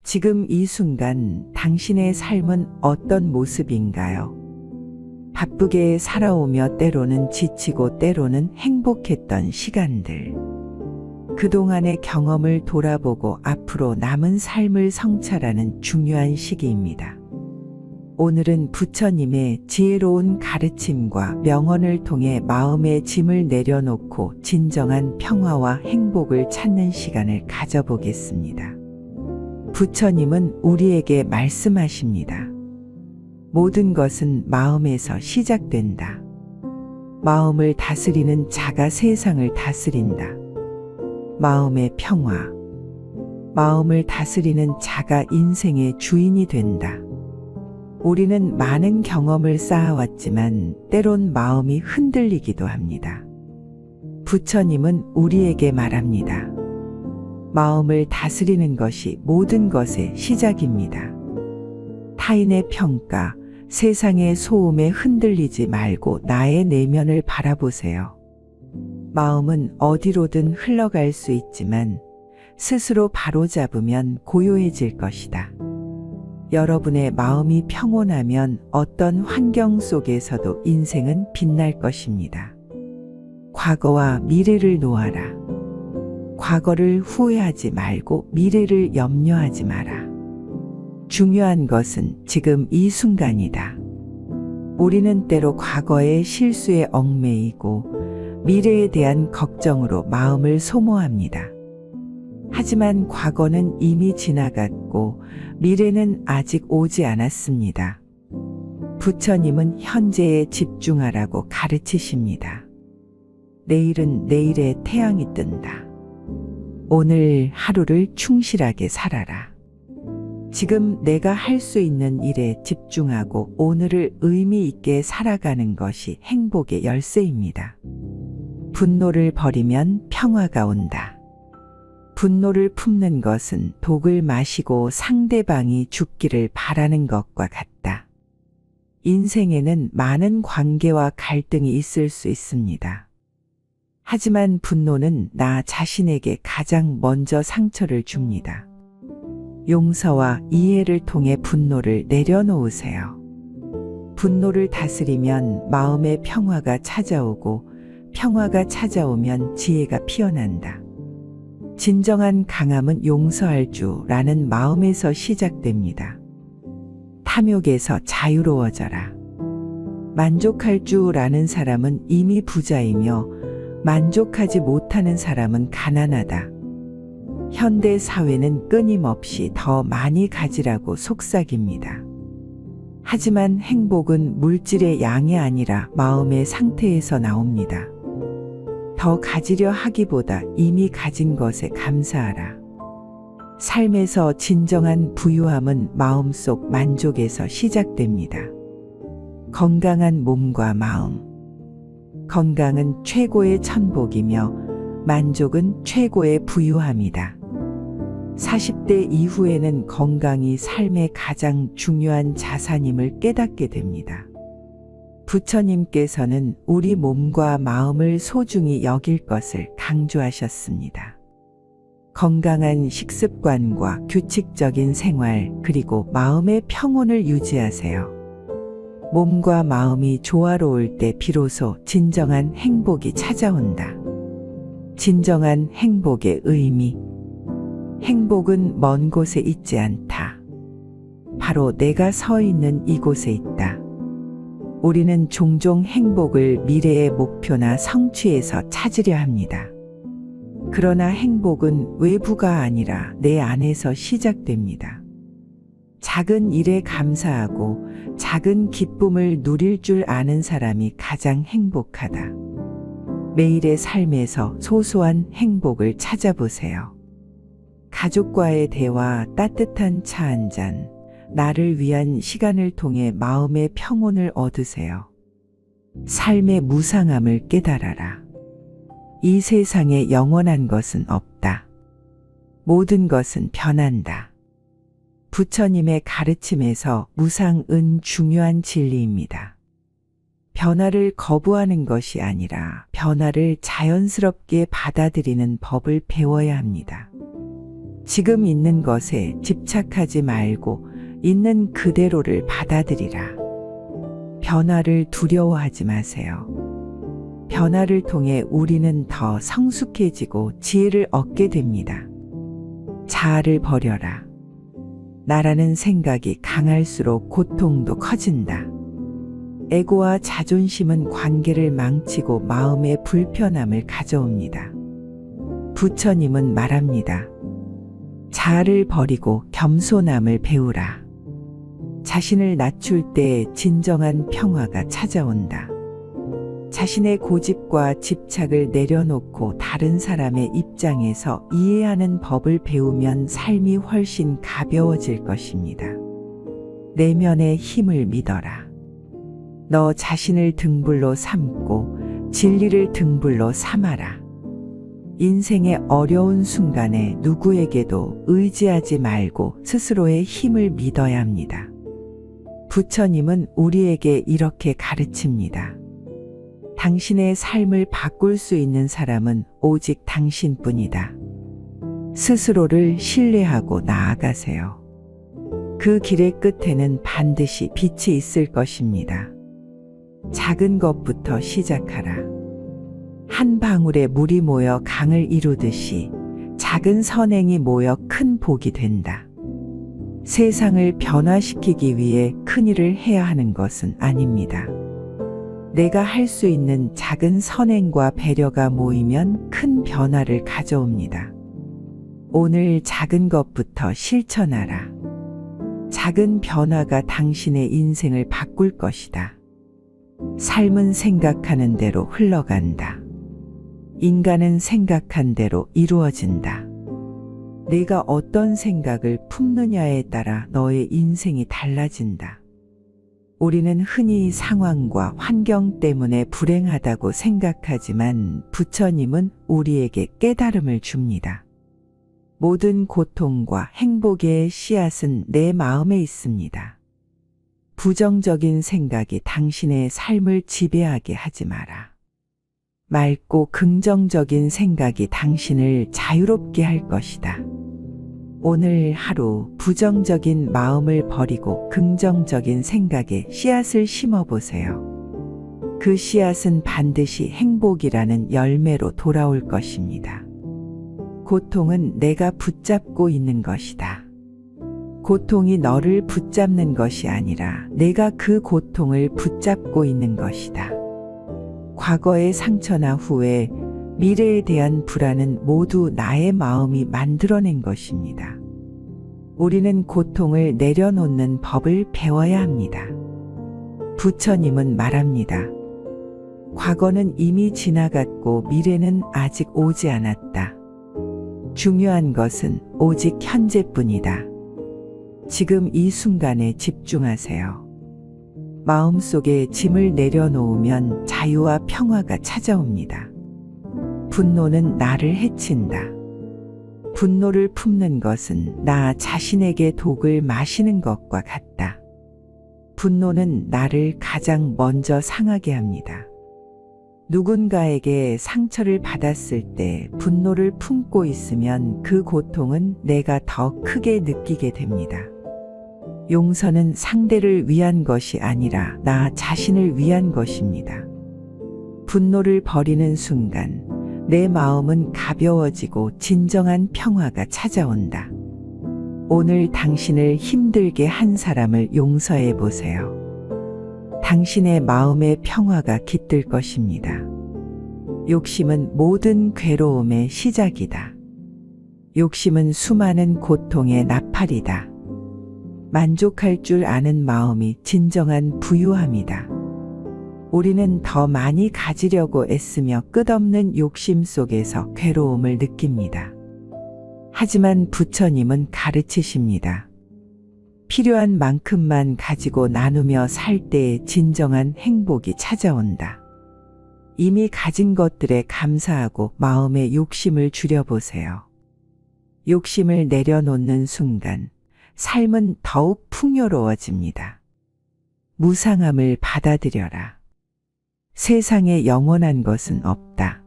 지금 이 순간 당신의 삶은 어떤 모습인가요? 바쁘게 살아오며 때로는 지치고 때로는 행복했던 시간들. 그동안의 경험을 돌아보고 앞으로 남은 삶을 성찰하는 중요한 시기입니다. 오늘은 부처님의 지혜로운 가르침과 명언을 통해 마음의 짐을 내려놓고 진정한 평화와 행복을 찾는 시간을 가져보겠습니다. 부처님은 우리에게 말씀하십니다. 모든 것은 마음에서 시작된다. 마음을 다스리는 자가 세상을 다스린다. 마음의 평화. 마음을 다스리는 자가 인생의 주인이 된다. 우리는 많은 경험을 쌓아왔지만 때론 마음이 흔들리기도 합니다. 부처님은 우리에게 말합니다. 마음을 다스리는 것이 모든 것의 시작입니다. 타인의 평가, 세상의 소음에 흔들리지 말고 나의 내면을 바라보세요. 마음은 어디로든 흘러갈 수 있지만 스스로 바로잡으면 고요해질 것이다. 여러분의 마음이 평온하면 어떤 환경 속에서도 인생은 빛날 것입니다. 과거와 미래를 놓아라. 과거를 후회하지 말고 미래를 염려하지 마라. 중요한 것은 지금 이 순간이다. 우리는 때로 과거의 실수에 얽매이고 미래에 대한 걱정으로 마음을 소모합니다. 하지만 과거는 이미 지나갔고 미래는 아직 오지 않았습니다. 부처님은 현재에 집중하라고 가르치십니다. 내일은 내일의 태양이 뜬다. 오늘 하루를 충실하게 살아라. 지금 내가 할 수 있는 일에 집중하고 오늘을 의미 있게 살아가는 것이 행복의 열쇠입니다. 분노를 버리면 평화가 온다. 분노를 품는 것은 독을 마시고 상대방이 죽기를 바라는 것과 같다. 인생에는 많은 관계와 갈등이 있을 수 있습니다. 하지만 분노는 나 자신에게 가장 먼저 상처를 줍니다. 용서와 이해를 통해 분노를 내려놓으세요. 분노를 다스리면 마음의 평화가 찾아오고 평화가 찾아오면 지혜가 피어난다. 진정한 강함은 용서할 줄라는 마음에서 시작됩니다. 탐욕에서 자유로워져라. 만족할 줄아는 사람은 이미 부자이며 만족하지 못하는 사람은 가난하다. 현대 사회는 끊임없이 더 많이 가지라고 속삭입니다. 하지만 행복은 물질의 양이 아니라 마음의 상태에서 나옵니다. 더 가지려 하기보다 이미 가진 것에 감사하라. 삶에서 진정한 부유함은 마음속 만족에서 시작됩니다. 건강한 몸과 마음. 건강은 최고의 천복이며 만족은 최고의 부유함이다. 40대 이후에는 건강이 삶의 가장 중요한 자산임을 깨닫게 됩니다. 부처님께서는 우리 몸과 마음을 소중히 여길 것을 강조하셨습니다. 건강한 식습관과 규칙적인 생활 그리고 마음의 평온을 유지하세요. 몸과 마음이 조화로울 때 비로소 진정한 행복이 찾아온다. 진정한 행복의 의미. 행복은 먼 곳에 있지 않다. 바로 내가 서 있는 이곳에 있다. 우리는 종종 행복을 미래의 목표나 성취에서 찾으려 합니다. 그러나 행복은 외부가 아니라 내 안에서 시작됩니다. 작은 일에 감사하고 작은 기쁨을 누릴 줄 아는 사람이 가장 행복하다. 매일의 삶에서 소소한 행복을 찾아보세요. 가족과의 대화, 따뜻한 차 한 잔, 나를 위한 시간을 통해 마음의 평온을 얻으세요. 삶의 무상함을 깨달아라. 이 세상에 영원한 것은 없다. 모든 것은 변한다. 부처님의 가르침에서 무상은 중요한 진리입니다. 변화를 거부하는 것이 아니라 변화를 자연스럽게 받아들이는 법을 배워야 합니다. 지금 있는 것에 집착하지 말고 있는 그대로를 받아들이라. 변화를 두려워하지 마세요. 변화를 통해 우리는 더 성숙해지고 지혜를 얻게 됩니다. 자아를 버려라. 나라는 생각이 강할수록 고통도 커진다. 에고와 자존심은 관계를 망치고 마음의 불편함을 가져옵니다. 부처님은 말합니다. 자아를 버리고 겸손함을 배우라. 자신을 낮출 때 진정한 평화가 찾아온다. 자신의 고집과 집착을 내려놓고 다른 사람의 입장에서 이해하는 법을 배우면 삶이 훨씬 가벼워질 것입니다. 내면의 힘을 믿어라. 너 자신을 등불로 삼고 진리를 등불로 삼아라. 인생의 어려운 순간에 누구에게도 의지하지 말고 스스로의 힘을 믿어야 합니다. 부처님은 우리에게 이렇게 가르칩니다. 당신의 삶을 바꿀 수 있는 사람은 오직 당신뿐이다. 스스로를 신뢰하고 나아가세요. 그 길의 끝에는 반드시 빛이 있을 것입니다. 작은 것부터 시작하라. 한 방울의 물이 모여 강을 이루듯이 작은 선행이 모여 큰 복이 된다. 세상을 변화시키기 위해 큰일을 해야 하는 것은 아닙니다. 내가 할 수 있는 작은 선행과 배려가 모이면 큰 변화를 가져옵니다. 오늘 작은 것부터 실천하라. 작은 변화가 당신의 인생을 바꿀 것이다. 삶은 생각하는 대로 흘러간다. 인간은 생각한 대로 이루어진다. 내가 어떤 생각을 품느냐에 따라 너의 인생이 달라진다. 우리는 흔히 상황과 환경 때문에 불행하다고 생각하지만 부처님은 우리에게 깨달음을 줍니다. 모든 고통과 행복의 씨앗은 내 마음에 있습니다. 부정적인 생각이 당신의 삶을 지배하게 하지 마라. 맑고 긍정적인 생각이 당신을 자유롭게 할 것이다. 오늘 하루 부정적인 마음을 버리고 긍정적인 생각에 씨앗을 심어보세요. 그 씨앗은 반드시 행복이라는 열매로 돌아올 것입니다. 고통은 내가 붙잡고 있는 것이다. 고통이 너를 붙잡는 것이 아니라 내가 그 고통을 붙잡고 있는 것이다. 과거의 상처나 후회, 미래에 대한 불안은 모두 나의 마음이 만들어낸 것입니다. 우리는 고통을 내려놓는 법을 배워야 합니다. 부처님은 말합니다. 과거는 이미 지나갔고 미래는 아직 오지 않았다. 중요한 것은 오직 현재뿐이다. 지금 이 순간에 집중하세요. 마음속에 짐을 내려놓으면 자유와 평화가 찾아옵니다. 분노는 나를 해친다. 분노를 품는 것은 나 자신에게 독을 마시는 것과 같다. 분노는 나를 가장 먼저 상하게 합니다. 누군가에게 상처를 받았을 때 분노를 품고 있으면 그 고통은 내가 더 크게 느끼게 됩니다. 용서는 상대를 위한 것이 아니라 나 자신을 위한 것입니다. 분노를 버리는 순간 내 마음은 가벼워지고 진정한 평화가 찾아온다. 오늘 당신을 힘들게 한 사람을 용서해 보세요. 당신의 마음의 평화가 깃들 것입니다. 욕심은 모든 괴로움의 시작이다. 욕심은 수많은 고통의 나팔이다. 만족할 줄 아는 마음이 진정한 부유함이다. 우리는 더 많이 가지려고 애쓰며 끝없는 욕심 속에서 괴로움을 느낍니다. 하지만 부처님은 가르치십니다. 필요한 만큼만 가지고 나누며 살 때에 진정한 행복이 찾아온다. 이미 가진 것들에 감사하고 마음의 욕심을 줄여보세요. 욕심을 내려놓는 순간 삶은 더욱 풍요로워집니다. 무상함을 받아들여라. 세상에 영원한 것은 없다.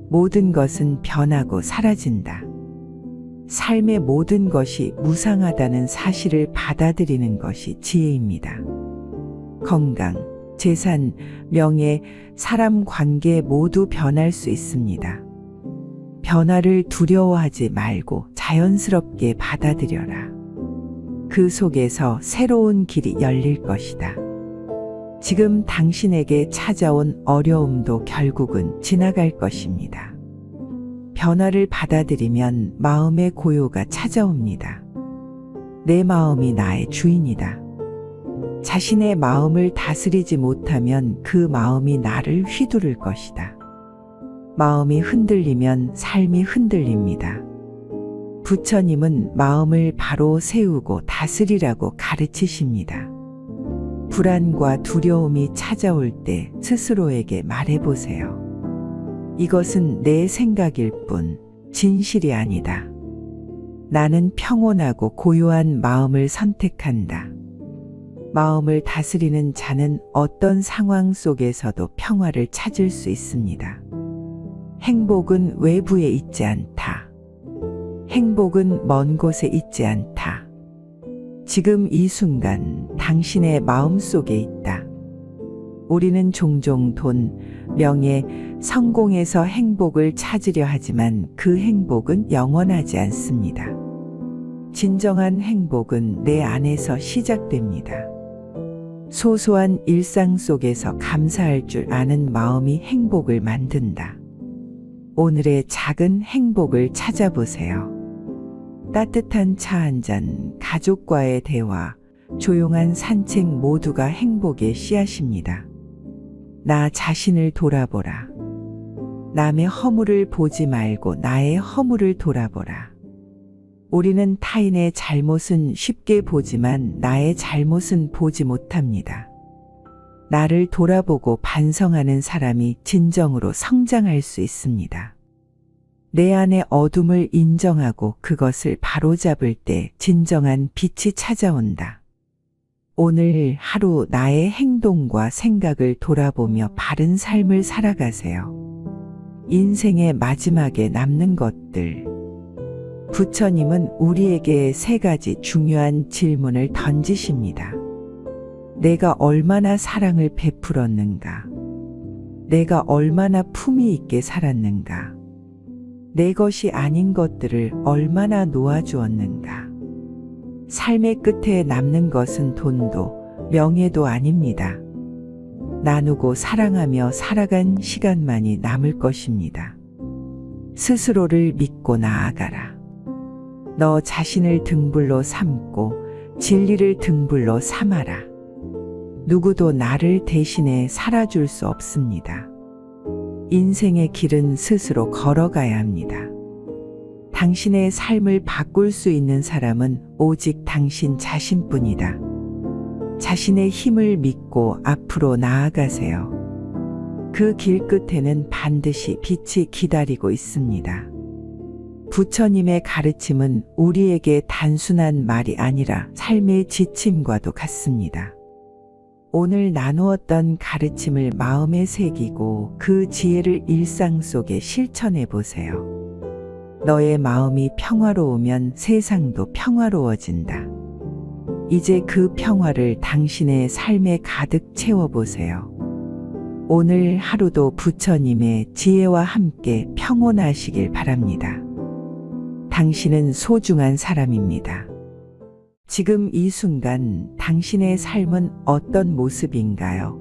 모든 것은 변하고 사라진다. 삶의 모든 것이 무상하다는 사실을 받아들이는 것이 지혜입니다. 건강, 재산, 명예, 사람 관계 모두 변할 수 있습니다. 변화를 두려워하지 말고 자연스럽게 받아들여라. 그 속에서 새로운 길이 열릴 것이다. 지금 당신에게 찾아온 어려움도 결국은 지나갈 것입니다. 변화를 받아들이면 마음의 고요가 찾아옵니다. 내 마음이 나의 주인이다. 자신의 마음을 다스리지 못하면 그 마음이 나를 휘두를 것이다. 마음이 흔들리면 삶이 흔들립니다. 부처님은 마음을 바로 세우고 다스리라고 가르치십니다. 불안과 두려움이 찾아올 때 스스로에게 말해보세요. 이것은 내 생각일 뿐 진실이 아니다. 나는 평온하고 고요한 마음을 선택한다. 마음을 다스리는 자는 어떤 상황 속에서도 평화를 찾을 수 있습니다. 행복은 외부에 있지 않다. 행복은 먼 곳에 있지 않다. 지금 이 순간 당신의 마음 속에 있다. 우리는 종종 돈, 명예, 성공에서 행복을 찾으려 하지만 그 행복은 영원하지 않습니다. 진정한 행복은 내 안에서 시작됩니다. 소소한 일상 속에서 감사할 줄 아는 마음이 행복을 만든다. 오늘의 작은 행복을 찾아보세요. 따뜻한 차 한 잔, 가족과의 대화, 조용한 산책 모두가 행복의 씨앗입니다. 나 자신을 돌아보라. 남의 허물을 보지 말고 나의 허물을 돌아보라. 우리는 타인의 잘못은 쉽게 보지만 나의 잘못은 보지 못합니다. 나를 돌아보고 반성하는 사람이 진정으로 성장할 수 있습니다. 내 안의 어둠을 인정하고 그것을 바로잡을 때 진정한 빛이 찾아온다. 오늘 하루 나의 행동과 생각을 돌아보며 바른 삶을 살아가세요. 인생의 마지막에 남는 것들. 부처님은 우리에게 3가지 중요한 질문을 던지십니다. 내가 얼마나 사랑을 베풀었는가? 내가 얼마나 품위 있게 살았는가? 내 것이 아닌 것들을 얼마나 놓아주었는가? 삶의 끝에 남는 것은 돈도 명예도 아닙니다. 나누고 사랑하며 살아간 시간만이 남을 것입니다. 스스로를 믿고 나아가라. 너 자신을 등불로 삼고 진리를 등불로 삼아라. 누구도 나를 대신해 살아줄 수 없습니다. 인생의 길은 스스로 걸어가야 합니다. 당신의 삶을 바꿀 수 있는 사람은 오직 당신 자신뿐이다. 자신의 힘을 믿고 앞으로 나아가세요. 그 길 끝에는 반드시 빛이 기다리고 있습니다. 부처님의 가르침은 우리에게 단순한 말이 아니라 삶의 지침과도 같습니다. 오늘 나누었던 가르침을 마음에 새기고 그 지혜를 일상 속에 실천해 보세요. 너의 마음이 평화로우면 세상도 평화로워진다. 이제 그 평화를 당신의 삶에 가득 채워보세요. 오늘 하루도 부처님의 지혜와 함께 평온하시길 바랍니다. 당신은 소중한 사람입니다. 지금 이 순간 당신의 삶은 어떤 모습인가요?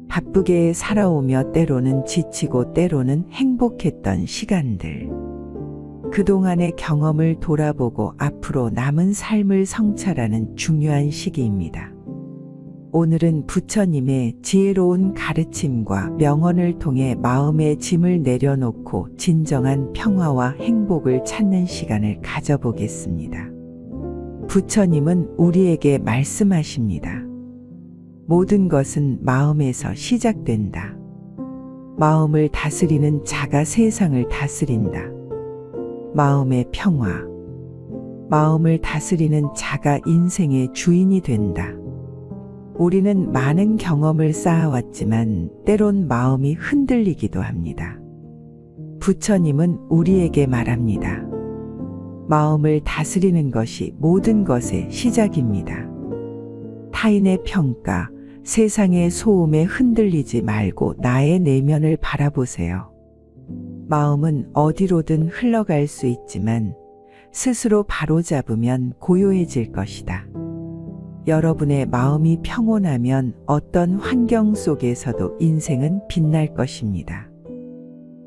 바쁘게 살아오며 때로는 지치고 때로는 행복했던 시간들. 그동안의 경험을 돌아보고 앞으로 남은 삶을 성찰하는 중요한 시기입니다. 오늘은 부처님의 지혜로운 가르침과 명언을 통해 마음의 짐을 내려놓고 진정한 평화와 행복을 찾는 시간을 가져보겠습니다. 부처님은 우리에게 말씀하십니다. 모든 것은 마음에서 시작된다. 마음을 다스리는 자가 세상을 다스린다. 마음의 평화. 마음을 다스리는 자가 인생의 주인이 된다. 우리는 많은 경험을 쌓아왔지만 때론 마음이 흔들리기도 합니다. 부처님은 우리에게 말합니다. 마음을 다스리는 것이 모든 것의 시작입니다. 타인의 평가, 세상의 소음에 흔들리지 말고 나의 내면을 바라보세요. 마음은 어디로든 흘러갈 수 있지만 스스로 바로잡으면 고요해질 것이다. 여러분의 마음이 평온하면 어떤 환경 속에서도 인생은 빛날 것입니다.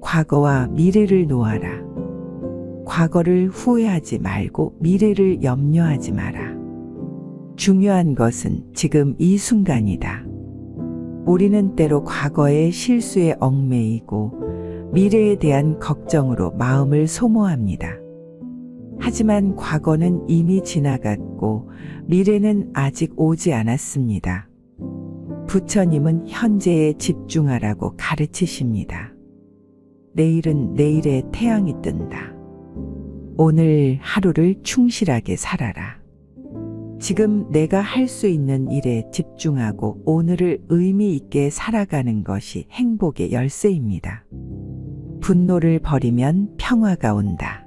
과거와 미래를 놓아라. 과거를 후회하지 말고 미래를 염려하지 마라. 중요한 것은 지금 이 순간이다. 우리는 때로 과거의 실수에 얽매이고 미래에 대한 걱정으로 마음을 소모합니다. 하지만 과거는 이미 지나갔고 미래는 아직 오지 않았습니다. 부처님은 현재에 집중하라고 가르치십니다. 내일은 내일의 태양이 뜬다. 오늘 하루를 충실하게 살아라. 지금 내가 할 수 있는 일에 집중하고 오늘을 의미 있게 살아가는 것이 행복의 열쇠입니다. 분노를 버리면 평화가 온다.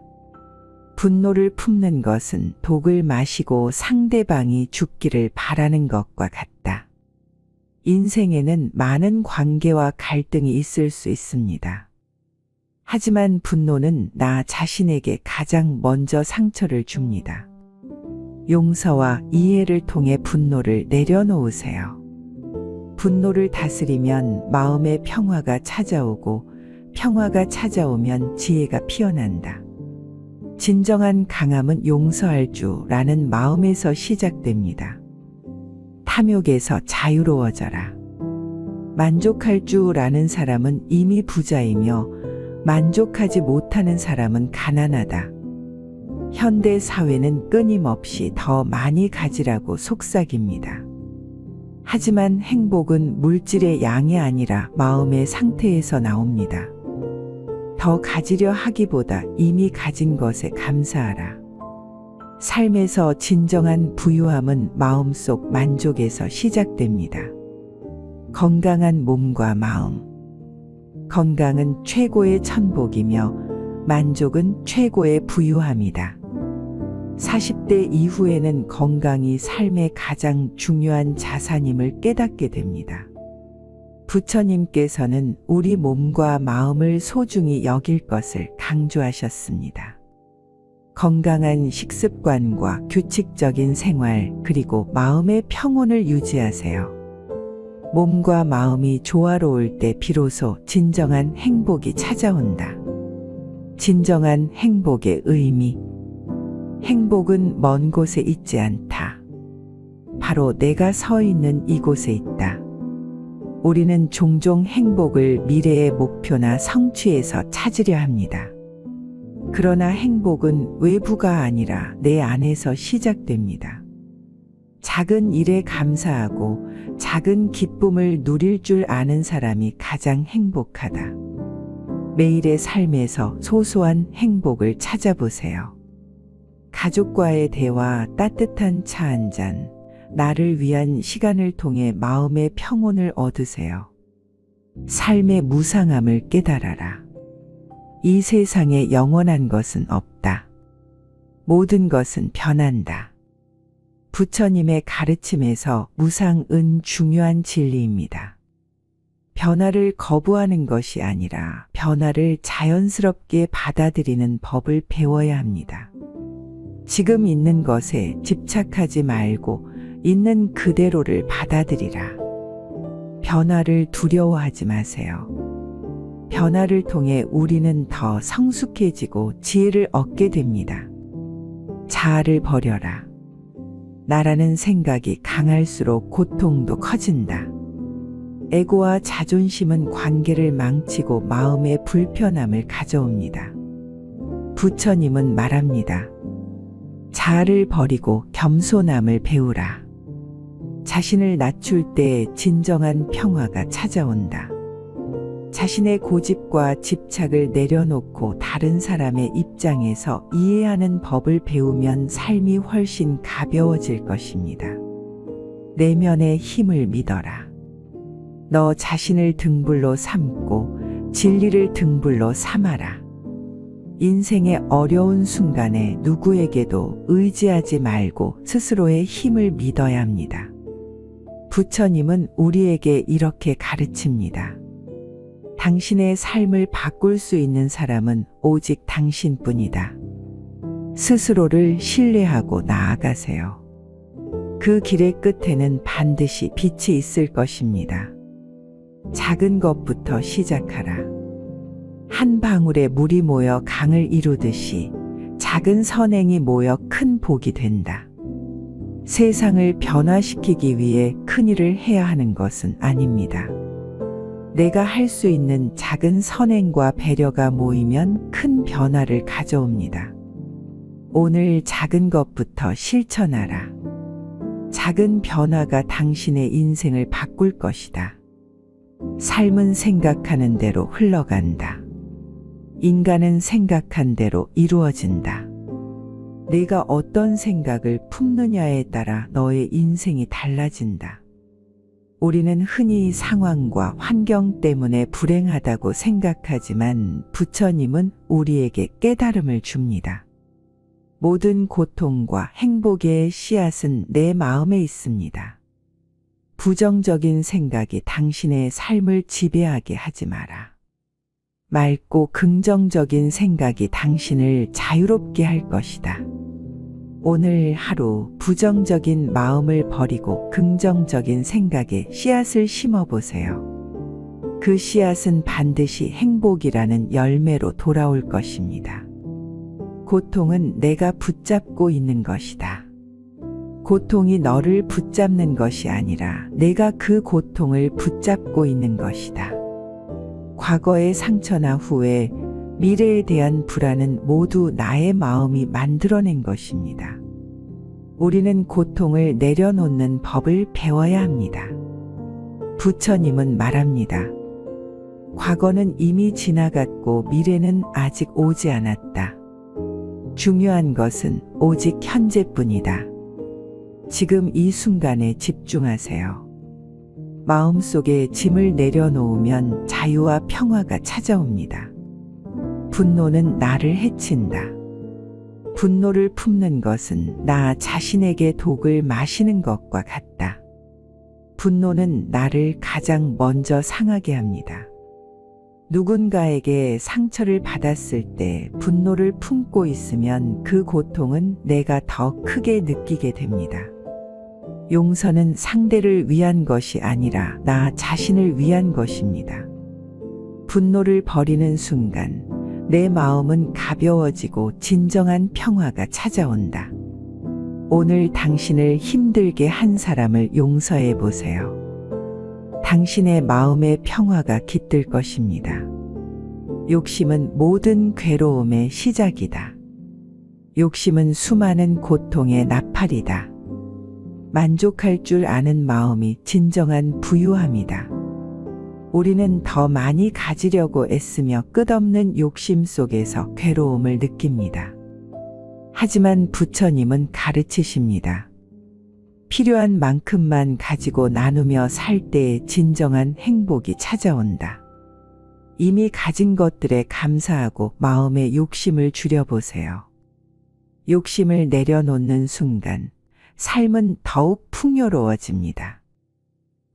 분노를 품는 것은 독을 마시고 상대방이 죽기를 바라는 것과 같다. 인생에는 많은 관계와 갈등이 있을 수 있습니다. 하지만 분노는 나 자신에게 가장 먼저 상처를 줍니다. 용서와 이해를 통해 분노를 내려놓으세요. 분노를 다스리면 마음의 평화가 찾아오고 평화가 찾아오면 지혜가 피어난다. 진정한 강함은 용서할 줄라는 마음에서 시작됩니다. 탐욕에서 자유로워져라. 만족할 줄아는 사람은 이미 부자이며 만족하지 못하는 사람은 가난하다. 현대 사회는 끊임없이 더 많이 가지라고 속삭입니다. 하지만 행복은 물질의 양이 아니라 마음의 상태에서 나옵니다. 더 가지려 하기보다 이미 가진 것에 감사하라. 삶에서 진정한 부유함은 마음속 만족에서 시작됩니다. 건강한 몸과 마음. 건강은 최고의 천복이며 만족은 최고의 부유함이다. 40대 이후에는 건강이 삶의 가장 중요한 자산임을 깨닫게 됩니다. 부처님께서는 우리 몸과 마음을 소중히 여길 것을 강조하셨습니다. 건강한 식습관과 규칙적인 생활 그리고 마음의 평온을 유지하세요. 몸과 마음이 조화로울 때 비로소 진정한 행복이 찾아온다. 진정한 행복의 의미. 행복은 먼 곳에 있지 않다. 바로 내가 서 있는 이곳에 있다. 우리는 종종 행복을 미래의 목표나 성취에서 찾으려 합니다. 그러나 행복은 외부가 아니라 내 안에서 시작됩니다. 작은 일에 감사하고 작은 기쁨을 누릴 줄 아는 사람이 가장 행복하다. 매일의 삶에서 소소한 행복을 찾아보세요. 가족과의 대화, 따뜻한 차 한 잔, 나를 위한 시간을 통해 마음의 평온을 얻으세요. 삶의 무상함을 깨달아라. 이 세상에 영원한 것은 없다. 모든 것은 변한다. 부처님의 가르침에서 무상은 중요한 진리입니다. 변화를 거부하는 것이 아니라 변화를 자연스럽게 받아들이는 법을 배워야 합니다. 지금 있는 것에 집착하지 말고 있는 그대로를 받아들이라. 변화를 두려워하지 마세요. 변화를 통해 우리는 더 성숙해지고 지혜를 얻게 됩니다. 자아를 버려라. 나라는 생각이 강할수록 고통도 커진다. 에고와 자존심은 관계를 망치고 마음의 불편함을 가져옵니다. 부처님은 말합니다. 자아를 버리고 겸손함을 배우라. 자신을 낮출 때 진정한 평화가 찾아온다. 자신의 고집과 집착을 내려놓고 다른 사람의 입장에서 이해하는 법을 배우면 삶이 훨씬 가벼워질 것입니다. 내면의 힘을 믿어라. 너 자신을 등불로 삼고 진리를 등불로 삼아라. 인생의 어려운 순간에 누구에게도 의지하지 말고 스스로의 힘을 믿어야 합니다. 부처님은 우리에게 이렇게 가르칩니다. 당신의 삶을 바꿀 수 있는 사람은 오직 당신뿐이다. 스스로를 신뢰하고 나아가세요. 그 길의 끝에는 반드시 빛이 있을 것입니다. 작은 것부터 시작하라. 한 방울의 물이 모여 강을 이루듯이 작은 선행이 모여 큰 복이 된다. 세상을 변화시키기 위해 큰일을 해야 하는 것은 아닙니다. 내가 할 수 있는 작은 선행과 배려가 모이면 큰 변화를 가져옵니다. 오늘 작은 것부터 실천하라. 작은 변화가 당신의 인생을 바꿀 것이다. 삶은 생각하는 대로 흘러간다. 인간은 생각한 대로 이루어진다. 내가 어떤 생각을 품느냐에 따라 너의 인생이 달라진다. 우리는 흔히 상황과 환경 때문에 불행하다고 생각하지만 부처님은 우리에게 깨달음을 줍니다. 모든 고통과 행복의 씨앗은 내 마음에 있습니다. 부정적인 생각이 당신의 삶을 지배하게 하지 마라. 맑고 긍정적인 생각이 당신을 자유롭게 할 것이다. 오늘 하루 부정적인 마음을 버리고 긍정적인 생각에 씨앗을 심어보세요. 그 씨앗은 반드시 행복이라는 열매로 돌아올 것입니다. 고통은 내가 붙잡고 있는 것이다. 고통이 너를 붙잡는 것이 아니라 내가 그 고통을 붙잡고 있는 것이다. 과거의 상처나 후회, 미래에 대한 불안은 모두 나의 마음이 만들어낸 것입니다. 우리는 고통을 내려놓는 법을 배워야 합니다. 부처님은 말합니다. 과거는 이미 지나갔고 미래는 아직 오지 않았다. 중요한 것은 오직 현재뿐이다. 지금 이 순간에 집중하세요. 마음속에 짐을 내려놓으면 자유와 평화가 찾아옵니다. 분노는 나를 해친다. 분노를 품는 것은 나 자신에게 독을 마시는 것과 같다. 분노는 나를 가장 먼저 상하게 합니다. 누군가에게 상처를 받았을 때 분노를 품고 있으면 그 고통은 내가 더 크게 느끼게 됩니다. 용서는 상대를 위한 것이 아니라 나 자신을 위한 것입니다. 분노를 버리는 순간 내 마음은 가벼워지고 진정한 평화가 찾아온다. 오늘 당신을 힘들게 한 사람을 용서해 보세요. 당신의 마음의 평화가 깃들 것입니다. 욕심은 모든 괴로움의 시작이다. 욕심은 수많은 고통의 나팔이다. 만족할 줄 아는 마음이 진정한 부유함이다. 우리는 더 많이 가지려고 애쓰며 끝없는 욕심 속에서 괴로움을 느낍니다. 하지만 부처님은 가르치십니다. 필요한 만큼만 가지고 나누며 살 때에 진정한 행복이 찾아온다. 이미 가진 것들에 감사하고 마음의 욕심을 줄여보세요. 욕심을 내려놓는 순간 삶은 더욱 풍요로워집니다.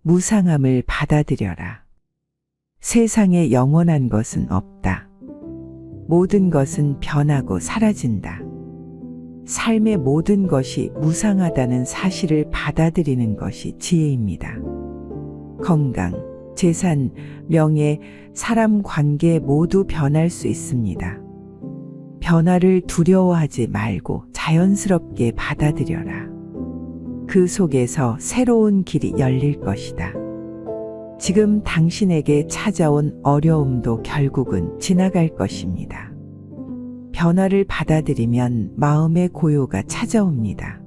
무상함을 받아들여라. 세상에 영원한 것은 없다. 모든 것은 변하고 사라진다. 삶의 모든 것이 무상하다는 사실을 받아들이는 것이 지혜입니다. 건강, 재산, 명예, 사람 관계 모두 변할 수 있습니다. 변화를 두려워하지 말고 자연스럽게 받아들여라. 그 속에서 새로운 길이 열릴 것이다. 지금 당신에게 찾아온 어려움도 결국은 지나갈 것입니다. 변화를 받아들이면 마음의 고요가 찾아옵니다.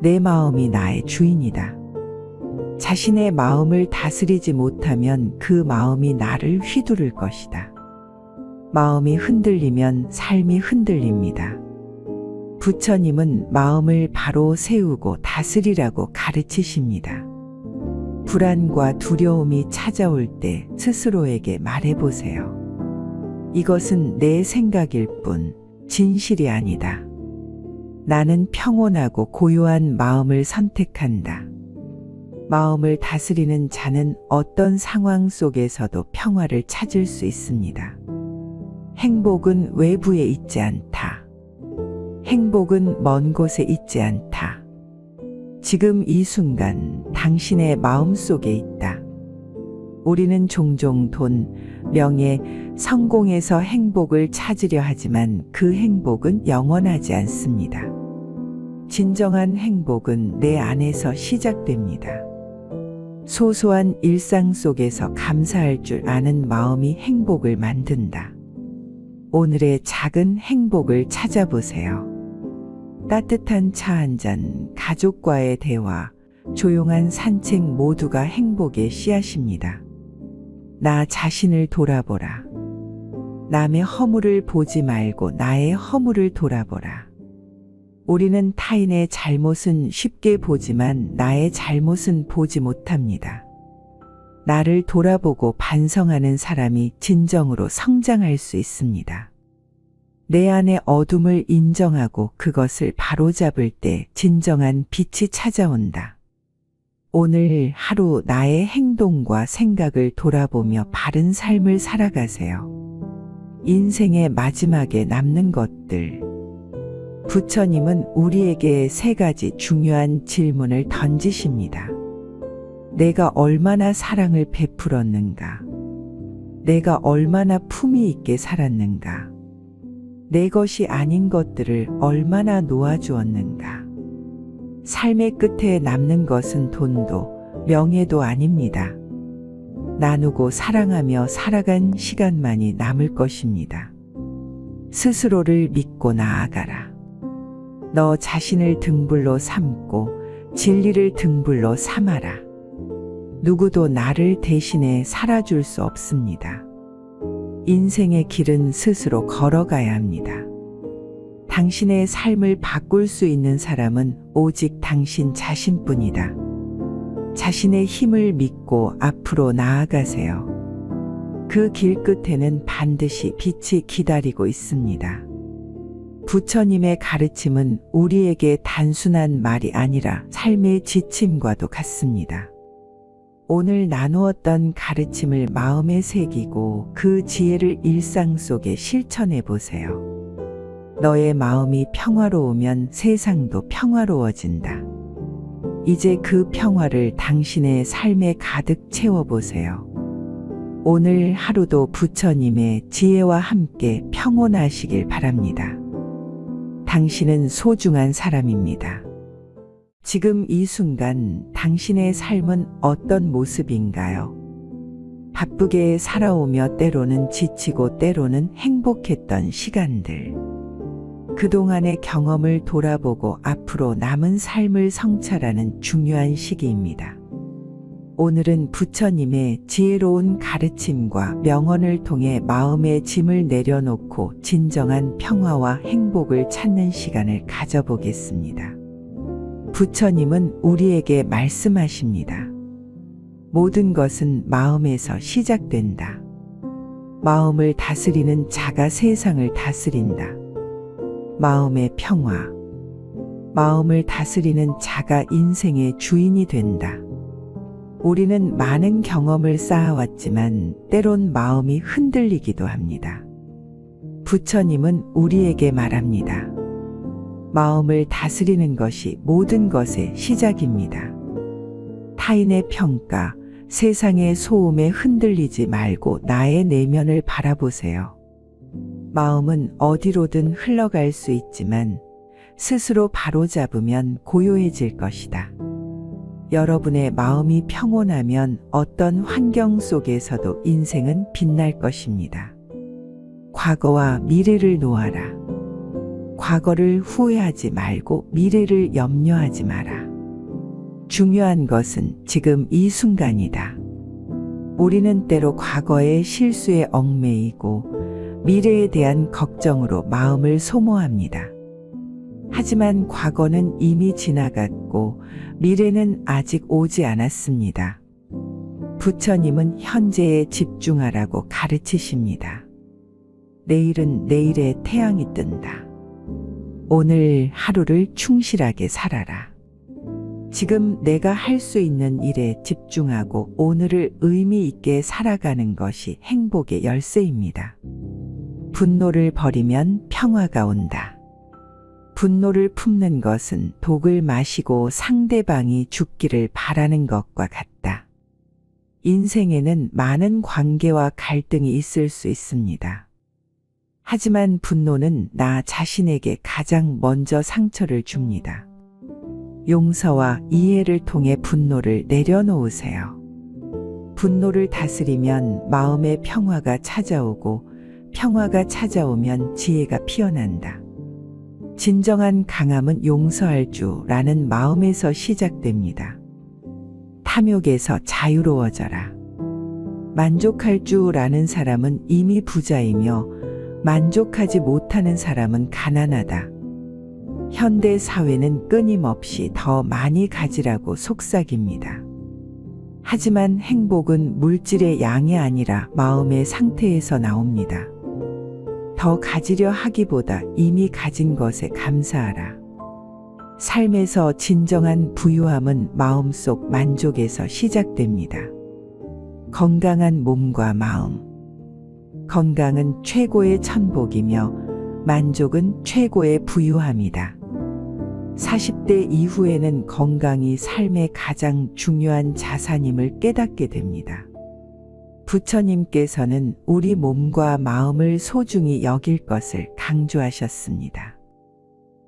내 마음이 나의 주인이다. 자신의 마음을 다스리지 못하면 그 마음이 나를 휘두를 것이다. 마음이 흔들리면 삶이 흔들립니다. 부처님은 마음을 바로 세우고 다스리라고 가르치십니다. 불안과 두려움이 찾아올 때 스스로에게 말해보세요. 이것은 내 생각일 뿐 진실이 아니다. 나는 평온하고 고요한 마음을 선택한다. 마음을 다스리는 자는 어떤 상황 속에서도 평화를 찾을 수 있습니다. 행복은 외부에 있지 않다. 행복은 먼 곳에 있지 않다. 지금 이 순간 당신의 마음 속에 있다. 우리는 종종 돈, 명예, 성공에서 행복을 찾으려 하지만 그 행복은 영원하지 않습니다. 진정한 행복은 내 안에서 시작됩니다. 소소한 일상 속에서 감사할 줄 아는 마음이 행복을 만든다. 오늘의 작은 행복을 찾아보세요. 따뜻한 차 한 잔, 가족과의 대화, 조용한 산책 모두가 행복의 씨앗입니다. 나 자신을 돌아보라. 남의 허물을 보지 말고 나의 허물을 돌아보라. 우리는 타인의 잘못은 쉽게 보지만 나의 잘못은 보지 못합니다. 나를 돌아보고 반성하는 사람이 진정으로 성장할 수 있습니다. 내 안의 어둠을 인정하고 그것을 바로잡을 때 진정한 빛이 찾아온다. 오늘 하루 나의 행동과 생각을 돌아보며 바른 삶을 살아가세요. 인생의 마지막에 남는 것들. 부처님은 우리에게 3가지 중요한 질문을 던지십니다. 내가 얼마나 사랑을 베풀었는가? 내가 얼마나 품위 있게 살았는가? 내 것이 아닌 것들을 얼마나 놓아주었는가? 삶의 끝에 남는 것은 돈도 명예도 아닙니다. 나누고 사랑하며 살아간 시간만이 남을 것입니다. 스스로를 믿고 나아가라. 너 자신을 등불로 삼고 진리를 등불로 삼아라. 누구도 나를 대신해 살아줄 수 없습니다. 인생의 길은 스스로 걸어가야 합니다. 당신의 삶을 바꿀 수 있는 사람은 오직 당신 자신뿐이다. 자신의 힘을 믿고 앞으로 나아가세요. 그 길 끝에는 반드시 빛이 기다리고 있습니다. 부처님의 가르침은 우리에게 단순한 말이 아니라 삶의 지침과도 같습니다. 오늘 나누었던 가르침을 마음에 새기고 그 지혜를 일상 속에 실천해 보세요. 너의 마음이 평화로우면 세상도 평화로워진다. 이제 그 평화를 당신의 삶에 가득 채워보세요. 오늘 하루도 부처님의 지혜와 함께 평온하시길 바랍니다. 당신은 소중한 사람입니다. 지금 이 순간 당신의 삶은 어떤 모습인가요? 바쁘게 살아오며 때로는 지치고 때로는 행복했던 시간들. 그동안의 경험을 돌아보고 앞으로 남은 삶을 성찰하는 중요한 시기입니다. 오늘은 부처님의 지혜로운 가르침과 명언을 통해 마음의 짐을 내려놓고 진정한 평화와 행복을 찾는 시간을 가져보겠습니다. 부처님은 우리에게 말씀하십니다. 모든 것은 마음에서 시작된다. 마음을 다스리는 자가 세상을 다스린다. 마음의 평화. 마음을 다스리는 자가 인생의 주인이 된다. 우리는 많은 경험을 쌓아왔지만 때론 마음이 흔들리기도 합니다. 부처님은 우리에게 말합니다. 마음을 다스리는 것이 모든 것의 시작입니다. 타인의 평가, 세상의 소음에 흔들리지 말고 나의 내면을 바라보세요. 마음은 어디로든 흘러갈 수 있지만 스스로 바로잡으면 고요해질 것이다. 여러분의 마음이 평온하면 어떤 환경 속에서도 인생은 빛날 것입니다. 과거와 미래를 놓아라. 과거를 후회하지 말고 미래를 염려하지 마라. 중요한 것은 지금 이 순간이다. 우리는 때로 과거의 실수에 얽매이고 미래에 대한 걱정으로 마음을 소모합니다. 하지만 과거는 이미 지나갔고 미래는 아직 오지 않았습니다. 부처님은 현재에 집중하라고 가르치십니다. 내일은 내일의 태양이 뜬다. 오늘 하루를 충실하게 살아라. 지금 내가 할 수 있는 일에 집중하고 오늘을 의미 있게 살아가는 것이 행복의 열쇠입니다. 분노를 버리면 평화가 온다. 분노를 품는 것은 독을 마시고 상대방이 죽기를 바라는 것과 같다. 인생에는 많은 관계와 갈등이 있을 수 있습니다. 하지만 분노는 나 자신에게 가장 먼저 상처를 줍니다. 용서와 이해를 통해 분노를 내려놓으세요. 분노를 다스리면 마음의 평화가 찾아오고 평화가 찾아오면 지혜가 피어난다. 진정한 강함은 용서할 주라는 마음에서 시작됩니다. 탐욕에서 자유로워져라. 만족할 주라는 사람은 이미 부자이며 만족하지 못하는 사람은 가난하다. 현대 사회는 끊임없이 더 많이 가지라고 속삭입니다. 하지만 행복은 물질의 양이 아니라 마음의 상태에서 나옵니다. 더 가지려 하기보다 이미 가진 것에 감사하라. 삶에서 진정한 부유함은 마음속 만족에서 시작됩니다. 건강한 몸과 마음. 건강은 최고의 천복이며 만족은 최고의 부유함이다. 40대 이후에는 건강이 삶의 가장 중요한 자산임을 깨닫게 됩니다. 부처님께서는 우리 몸과 마음을 소중히 여길 것을 강조하셨습니다.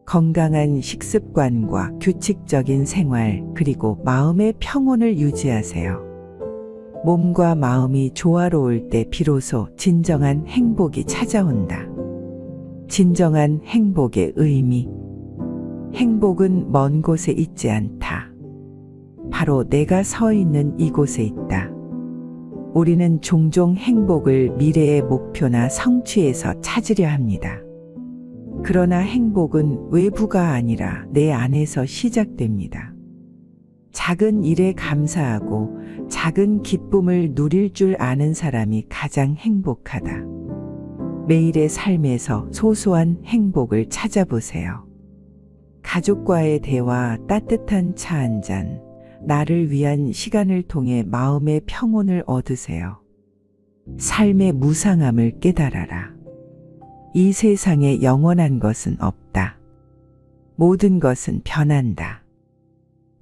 건강한 식습관과 규칙적인 생활 그리고 마음의 평온을 유지하세요. 몸과 마음이 조화로울 때 비로소 진정한 행복이 찾아온다. 진정한 행복의 의미. 행복은 먼 곳에 있지 않다. 바로 내가 서 있는 이곳에 있다. 우리는 종종 행복을 미래의 목표나 성취에서 찾으려 합니다. 그러나 행복은 외부가 아니라 내 안에서 시작됩니다. 작은 일에 감사하고 작은 기쁨을 누릴 줄 아는 사람이 가장 행복하다. 매일의 삶에서 소소한 행복을 찾아보세요. 가족과의 대화, 따뜻한 차 한 잔, 나를 위한 시간을 통해 마음의 평온을 얻으세요. 삶의 무상함을 깨달아라. 이 세상에 영원한 것은 없다. 모든 것은 변한다.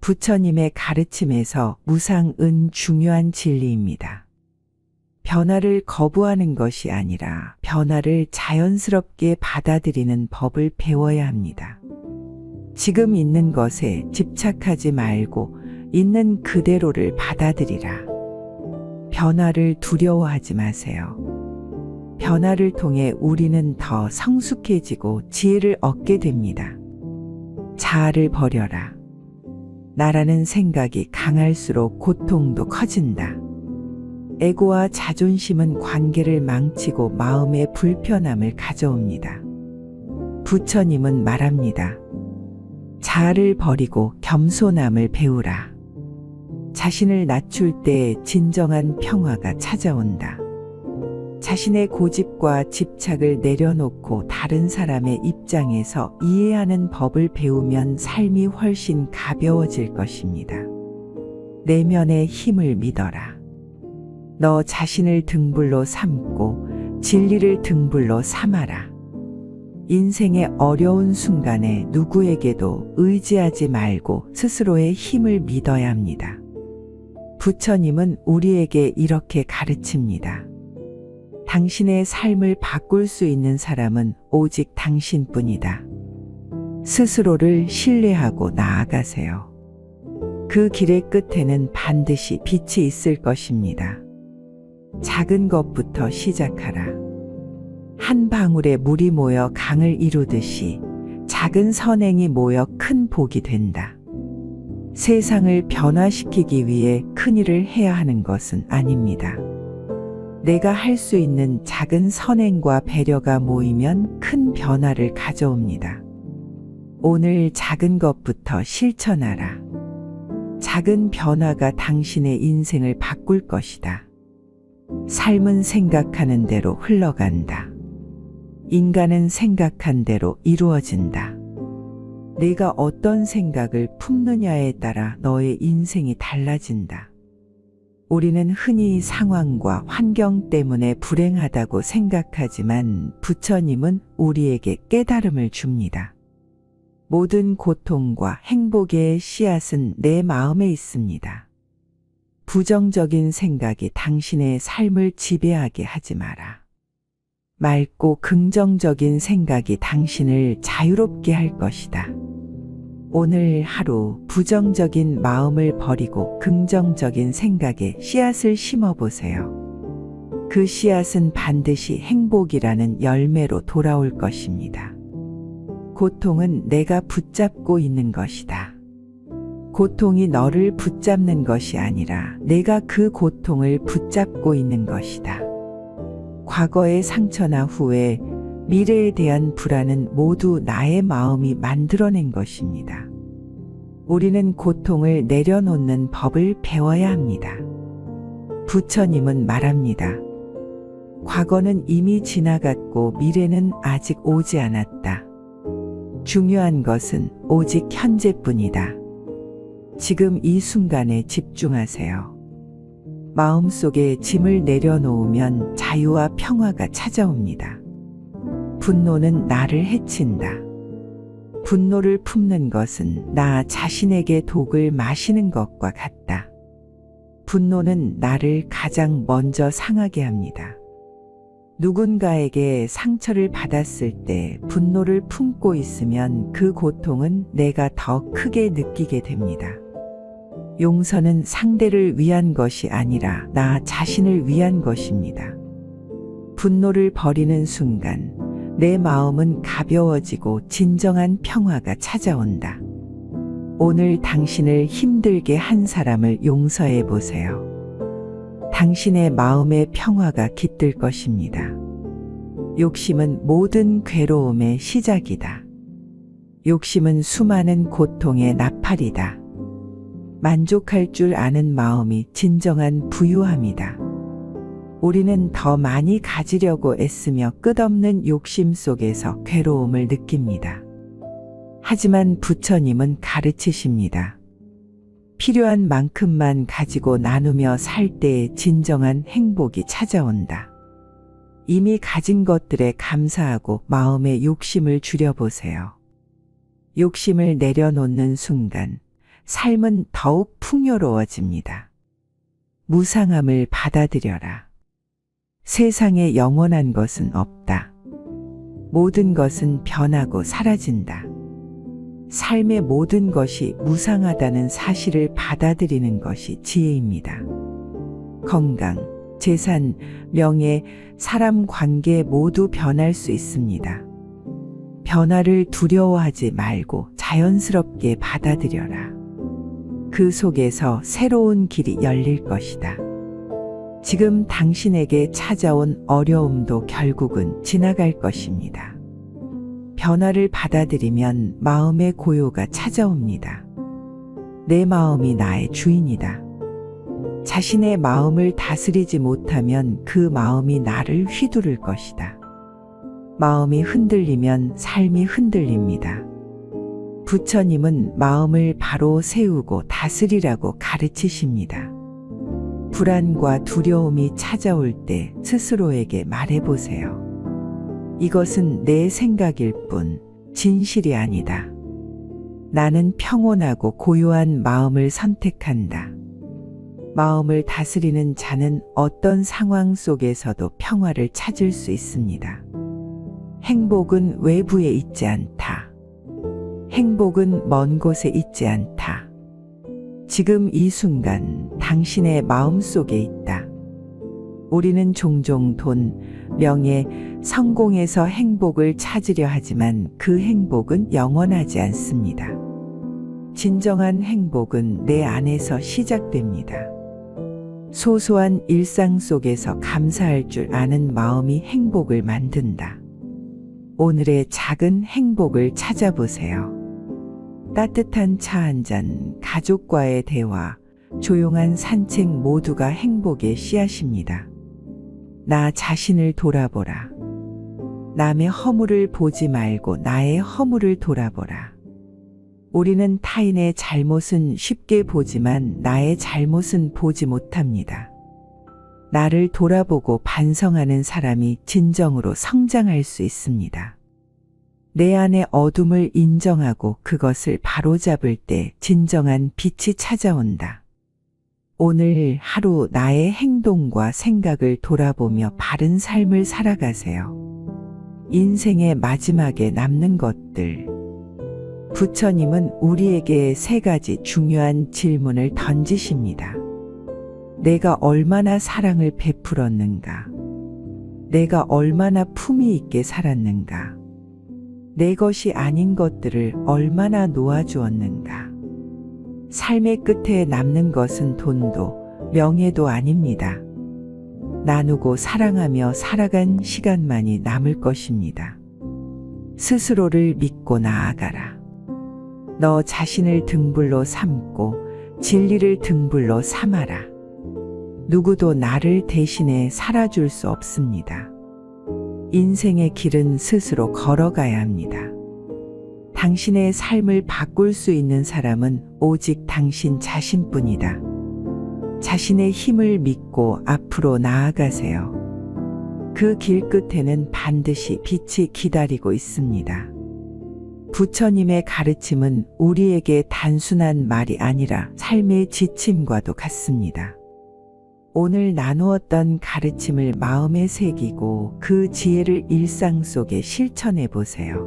부처님의 가르침에서 무상은 중요한 진리입니다. 변화를 거부하는 것이 아니라 변화를 자연스럽게 받아들이는 법을 배워야 합니다. 지금 있는 것에 집착하지 말고 있는 그대로를 받아들이라. 변화를 두려워하지 마세요. 변화를 통해 우리는 더 성숙해지고 지혜를 얻게 됩니다. 자아를 버려라. 나라는 생각이 강할수록 고통도 커진다. 에고와 자존심은 관계를 망치고 마음의 불편함을 가져옵니다. 부처님은 말합니다. 자아를 버리고 겸손함을 배우라. 자신을 낮출 때 진정한 평화가 찾아온다. 자신의 고집과 집착을 내려놓고 다른 사람의 입장에서 이해하는 법을 배우면 삶이 훨씬 가벼워질 것입니다. 내면의 힘을 믿어라. 너 자신을 등불로 삼고 진리를 등불로 삼아라. 인생의 어려운 순간에 누구에게도 의지하지 말고 스스로의 힘을 믿어야 합니다. 부처님은 우리에게 이렇게 가르칩니다. 당신의 삶을 바꿀 수 있는 사람은 오직 당신뿐이다. 스스로를 신뢰하고 나아가세요. 그 길의 끝에는 반드시 빛이 있을 것입니다. 작은 것부터 시작하라. 한 방울의 물이 모여 강을 이루듯이 작은 선행이 모여 큰 복이 된다. 세상을 변화시키기 위해 큰일을 해야 하는 것은 아닙니다. 내가 할 수 있는 작은 선행과 배려가 모이면 큰 변화를 가져옵니다. 오늘 작은 것부터 실천하라. 작은 변화가 당신의 인생을 바꿀 것이다. 삶은 생각하는 대로 흘러간다. 인간은 생각한 대로 이루어진다. 내가 어떤 생각을 품느냐에 따라 너의 인생이 달라진다. 우리는 흔히 상황과 환경 때문에 불행하다고 생각하지만 부처님은 우리에게 깨달음을 줍니다. 모든 고통과 행복의 씨앗은 내 마음에 있습니다. 부정적인 생각이 당신의 삶을 지배하게 하지 마라. 맑고 긍정적인 생각이 당신을 자유롭게 할 것이다. 오늘 하루 부정적인 마음을 버리고 긍정적인 생각에 씨앗을 심어보세요. 그 씨앗은 반드시 행복이라는 열매로 돌아올 것입니다. 고통은 내가 붙잡고 있는 것이다. 고통이 너를 붙잡는 것이 아니라 내가 그 고통을 붙잡고 있는 것이다. 과거의 상처나 후회, 미래에 대한 불안은 모두 나의 마음이 만들어낸 것입니다. 우리는 고통을 내려놓는 법을 배워야 합니다. 부처님은 말합니다. 과거는 이미 지나갔고 미래는 아직 오지 않았다. 중요한 것은 오직 현재뿐이다. 지금 이 순간에 집중하세요. 마음속에 짐을 내려놓으면 자유와 평화가 찾아옵니다. 분노는 나를 해친다. 분노를 품는 것은 나 자신에게 독을 마시는 것과 같다. 분노는 나를 가장 먼저 상하게 합니다. 누군가에게 상처를 받았을 때 분노를 품고 있으면 그 고통은 내가 더 크게 느끼게 됩니다. 용서는 상대를 위한 것이 아니라 나 자신을 위한 것입니다. 분노를 버리는 순간 내 마음은 가벼워지고 진정한 평화가 찾아온다. 오늘 당신을 힘들게 한 사람을 용서해 보세요. 당신의 마음의 평화가 깃들 것입니다. 욕심은 모든 괴로움의 시작이다. 욕심은 수많은 고통의 나팔이다. 만족할 줄 아는 마음이 진정한 부유함이다. 우리는 더 많이 가지려고 애쓰며 끝없는 욕심 속에서 괴로움을 느낍니다. 하지만 부처님은 가르치십니다. 필요한 만큼만 가지고 나누며 살 때에 진정한 행복이 찾아온다. 이미 가진 것들에 감사하고 마음의 욕심을 줄여보세요. 욕심을 내려놓는 순간 삶은 더욱 풍요로워집니다. 무상함을 받아들여라. 세상에 영원한 것은 없다. 모든 것은 변하고 사라진다. 삶의 모든 것이 무상하다는 사실을 받아들이는 것이 지혜입니다. 건강, 재산, 명예, 사람 관계 모두 변할 수 있습니다. 변화를 두려워하지 말고 자연스럽게 받아들여라. 그 속에서 새로운 길이 열릴 것이다. 지금 당신에게 찾아온 어려움도 결국은 지나갈 것입니다. 변화를 받아들이면 마음의 고요가 찾아옵니다. 내 마음이 나의 주인이다. 자신의 마음을 다스리지 못하면 그 마음이 나를 휘두를 것이다. 마음이 흔들리면 삶이 흔들립니다. 부처님은 마음을 바로 세우고 다스리라고 가르치십니다. 불안과 두려움이 찾아올 때 스스로에게 말해보세요. 이것은 내 생각일 뿐 진실이 아니다. 나는 평온하고 고요한 마음을 선택한다. 마음을 다스리는 자는 어떤 상황 속에서도 평화를 찾을 수 있습니다. 행복은 외부에 있지 않다. 행복은 먼 곳에 있지 않다. 지금 이 순간 당신의 마음 속에 있다. 우리는 종종 돈, 명예, 성공에서 행복을 찾으려 하지만 그 행복은 영원하지 않습니다. 진정한 행복은 내 안에서 시작됩니다. 소소한 일상 속에서 감사할 줄 아는 마음이 행복을 만든다. 오늘의 작은 행복을 찾아보세요. 따뜻한 차 한 잔, 가족과의 대화, 조용한 산책 모두가 행복의 씨앗입니다. 나 자신을 돌아보라. 남의 허물을 보지 말고 나의 허물을 돌아보라. 우리는 타인의 잘못은 쉽게 보지만 나의 잘못은 보지 못합니다. 나를 돌아보고 반성하는 사람이 진정으로 성장할 수 있습니다. 내 안의 어둠을 인정하고 그것을 바로잡을 때 진정한 빛이 찾아온다. 오늘 하루 나의 행동과 생각을 돌아보며 바른 삶을 살아가세요. 인생의 마지막에 남는 것들. 부처님은 우리에게 3가지 중요한 질문을 던지십니다. 내가 얼마나 사랑을 베풀었는가? 내가 얼마나 품위 있게 살았는가? 내 것이 아닌 것들을 얼마나 놓아주었는가? 삶의 끝에 남는 것은 돈도 명예도 아닙니다. 나누고 사랑하며 살아간 시간만이 남을 것입니다. 스스로를 믿고 나아가라. 너 자신을 등불로 삼고 진리를 등불로 삼아라. 누구도 나를 대신해 살아줄 수 없습니다. 인생의 길은 스스로 걸어가야 합니다. 당신의 삶을 바꿀 수 있는 사람은 오직 당신 자신뿐이다. 자신의 힘을 믿고 앞으로 나아가세요. 그 길 끝에는 반드시 빛이 기다리고 있습니다. 부처님의 가르침은 우리에게 단순한 말이 아니라 삶의 지침과도 같습니다. 오늘 나누었던 가르침을 마음에 새기고 그 지혜를 일상 속에 실천해 보세요.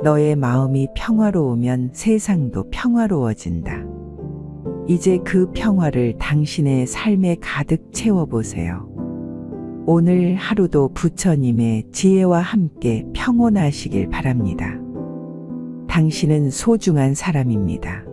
너의 마음이 평화로우면 세상도 평화로워진다. 이제 그 평화를 당신의 삶에 가득 채워보세요. 오늘 하루도 부처님의 지혜와 함께 평온하시길 바랍니다. 당신은 소중한 사람입니다.